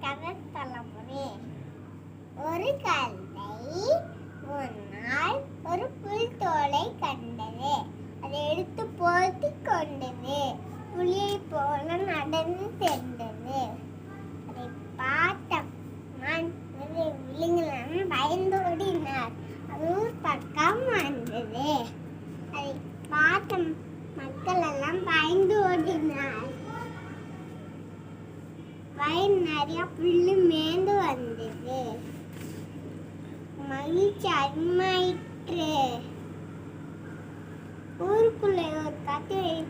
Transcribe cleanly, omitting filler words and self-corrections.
கதை தலைமுறை. ஒரு கழுதை ஒரு நாள் ஒரு புல் தோலை கண்டது. அதை எடுத்து போர்த்தி கொண்டது. புலியை போல நடந்து சென்றது. அதை பார்த்த விலங்குகள் பயந்து ஓடினார். ஊர் பக்கம் வந்தது. அதை பார்த்த மக்கள் எல்லாம் பயந்து ஓடினார். வயல் நிறைய புல்லு மேய்ந்து வந்தது. மகிழ்ச்சி அதிகமாயிற்று. ஊருக்குள்ளே ஒரு கதை